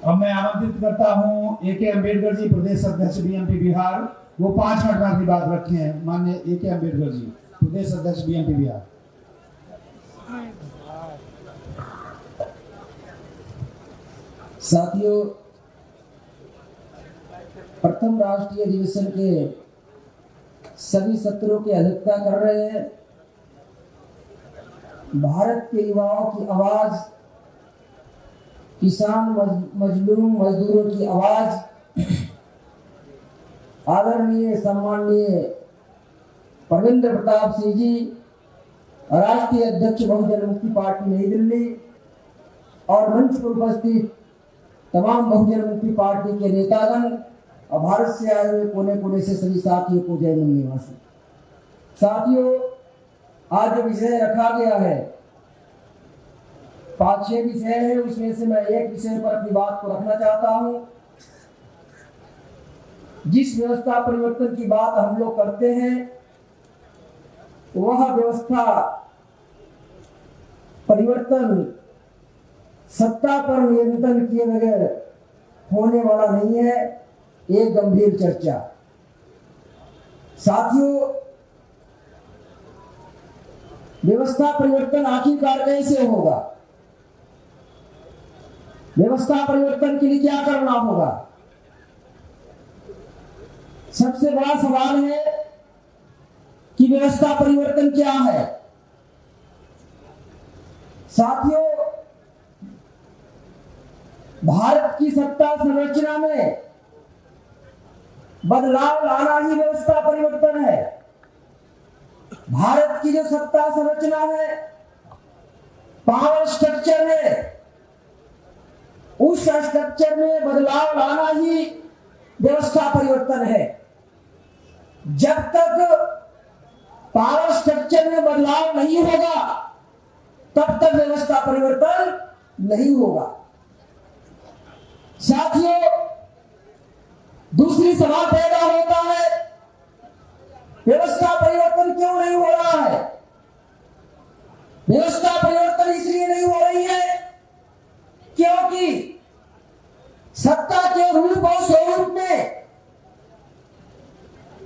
अब मैं आमंत्रित करता हूं ए.के. अम्बेडकर जी, प्रदेश अध्यक्ष बीएमपी बिहार, वो 5 मिनट में अपनी बात रखे हैं। माननीय ए.के. अम्बेडकर जी, प्रदेश अध्यक्ष बीएमपी बिहार। साथियों, प्रथम राष्ट्रीय अधिवेशन के सभी सत्रों की अध्यक्षता कर रहे हैं भारत के युवाओं की आवाज, किसान मजलूम मजदूरों की आवाज, आदरणीय सम्माननीय परविंद्र प्रताप सिंह जी, राष्ट्रीय अध्यक्ष बहुजन मुक्ति पार्टी नई दिल्ली, और मंच पर उपस्थित तमाम बहुजन मुक्ति पार्टी के नेतागण और भारत से आए हुए कोने कोने से सभी साथियों को जय हिंद निवासी। साथियों, आज जो विषय रखा गया है 5-6 विषय है, उसमें से मैं एक विषय पर अपनी बात को रखना चाहता हूं। जिस व्यवस्था परिवर्तन की बात हम लोग करते हैं वह व्यवस्था परिवर्तन सत्ता पर नियंत्रण किए बगैर होने वाला नहीं है, एक गंभीर चर्चा। साथियों, व्यवस्था परिवर्तन आखिरकार कैसे होगा? व्यवस्था परिवर्तन के लिए क्या करना होगा? सबसे बड़ा सवाल है कि व्यवस्था परिवर्तन क्या है। साथियों, भारत की सत्ता संरचना में बदलाव लाना ही व्यवस्था परिवर्तन है। भारत की जो सत्ता संरचना है, पावर स्ट्रक्चर है, उस स्ट्रक्चर में बदलाव लाना ही व्यवस्था परिवर्तन है। जब तक पावर स्ट्रक्चर में बदलाव नहीं होगा तब तक व्यवस्था परिवर्तन नहीं होगा। साथियों, दूसरी सवाल पैदा होता है, व्यवस्था परिवर्तन क्यों नहीं हो रहा है? व्यवस्था परिवर्तन इसलिए नहीं हो रही है क्योंकि सत्ता के रूप और स्वरूप में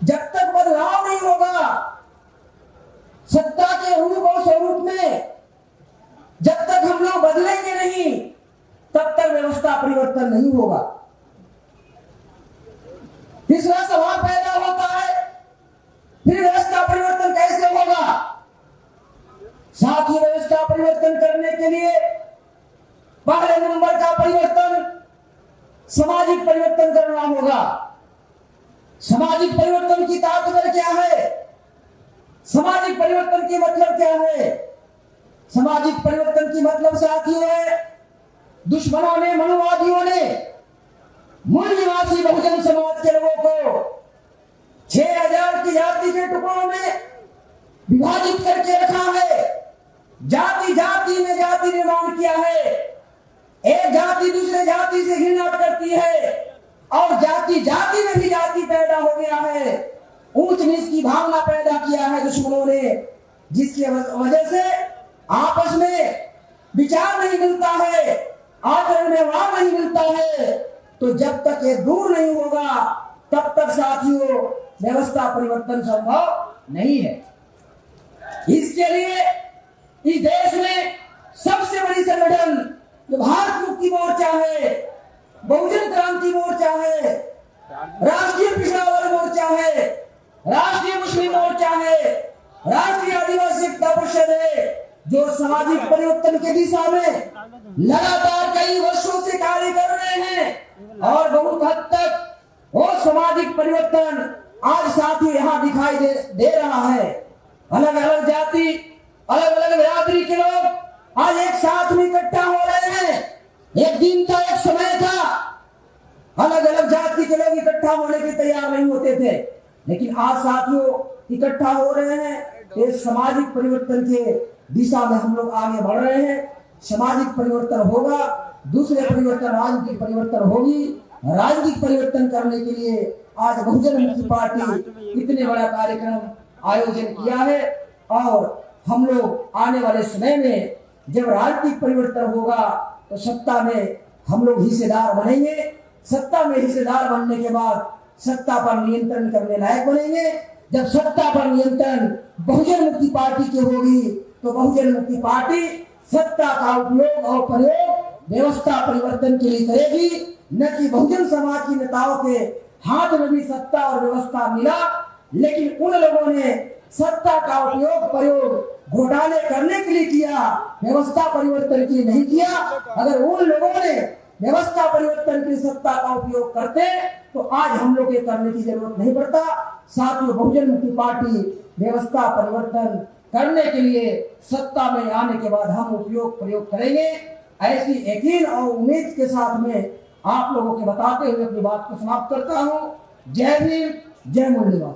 जब तक बदलाव नहीं होगा, सत्ता के रूप और स्वरूप में जब तक हम लोग बदलेंगे नहीं, तब तक व्यवस्था परिवर्तन नहीं होगा। तीसरा सवाल पैदा होता है, फिर व्यवस्था परिवर्तन कैसे होगा? साथ ही व्यवस्था परिवर्तन करने के लिए पहले नंबर का परिवर्तन सामाजिक परिवर्तन करना होगा। सामाजिक परिवर्तन की ताकत क्या है? सामाजिक परिवर्तन की मतलब क्या है? सामाजिक परिवर्तन की मतलब साथियों है, दुश्मनों ने, मनुवादियों ने मूल निवासी बहुजन समाज के लोगों को 6000 की जाति के टुकड़ों में विभाजित करके रखा है। जाति जाति में जाति निर्माण किया है। एक जाति दूसरे जाति से घृणा करती है और जाति जाति में भी जाति पैदा हो गया है। ऊंच नीच की भावना पैदा किया है दुश्मनों ने, जिसकी वजह से आपस में विचार नहीं मिलता है, आचरण व्यवहार नहीं मिलता है। तो जब तक ये दूर नहीं होगा तब तक साथियों व्यवस्था परिवर्तन संभव नहीं है। इसके लिए इस देश में सबसे बड़ी संगठन जो भारत मुक्ति मोर्चा है, बहुजन क्रांति मोर्चा है, राष्ट्रीय पिछड़ा वर्ग मोर्चा है, राष्ट्रीय मुस्लिम मोर्चा है, राष्ट्रीय आदिवासी एकता परिषद है, जो सामाजिक परिवर्तन की दिशा में लगातार कई वर्षों से कार्य कर रहे हैं और बहुत हद तक वो सामाजिक परिवर्तन आज साथियों यहाँ दिखाई दे रहा है। अलग अलग जाति, अलग अलग बिरादरी के लोग आज एक साथ में इकट्ठा हो रहे हैं। एक दिन था, एक समय था, अलग अलग जाति के लोग इकट्ठा होने के तैयार नहीं होते थे, लेकिन आज साथियों इकट्ठा हो रहे हैं। इस सामाजिक परिवर्तन के दिशा में हम लोग आगे बढ़ रहे हैं। सामाजिक परिवर्तन होगा, दूसरे परिवर्तन राजनीतिक परिवर्तन होगी। राजनीतिक परिवर्तन करने के लिए आज बहुजन मुक्ति पार्टी इतने बड़ा कार्यक्रम आयोजन किया है और हम लोग आने वाले समय में जब राजनीतिक परिवर्तन होगा तो सत्ता में हम लोग हिस्सेदार बनेंगे। सत्ता में हिस्सेदार बनने के बाद सत्ता पर नियंत्रण करने लायक बनेंगे। जब सत्ता पर नियंत्रण बहुजन मुक्ति पार्टी की होगी तो बहुजन मुक्ति पार्टी सत्ता का उपयोग और प्रयोग व्यवस्था परिवर्तन के लिए करेगी, न कि बहुजन समाज के नेताओं के हाथ में भी सत्ता और व्यवस्था मिला, लेकिन उन लोगों ने सत्ता का उपयोग प्रयोग घोटाले करने के लिए किया, व्यवस्था परिवर्तन के लिए नहीं किया। अगर उन लोगों ने व्यवस्था परिवर्तन की सत्ता का उपयोग करते तो आज हम लोग ये करने की जरूरत नहीं पड़ता। साथियों, बहुजन मुक्ति पार्टी व्यवस्था परिवर्तन करने के लिए सत्ता में आने के बाद हम उपयोग प्रयोग करेंगे। ऐसी यकीन और उम्मीद के साथ में आप लोगों के बताते हुए अपनी बात को समाप्त करता हूं। जय भीम, जय मूल्यवान।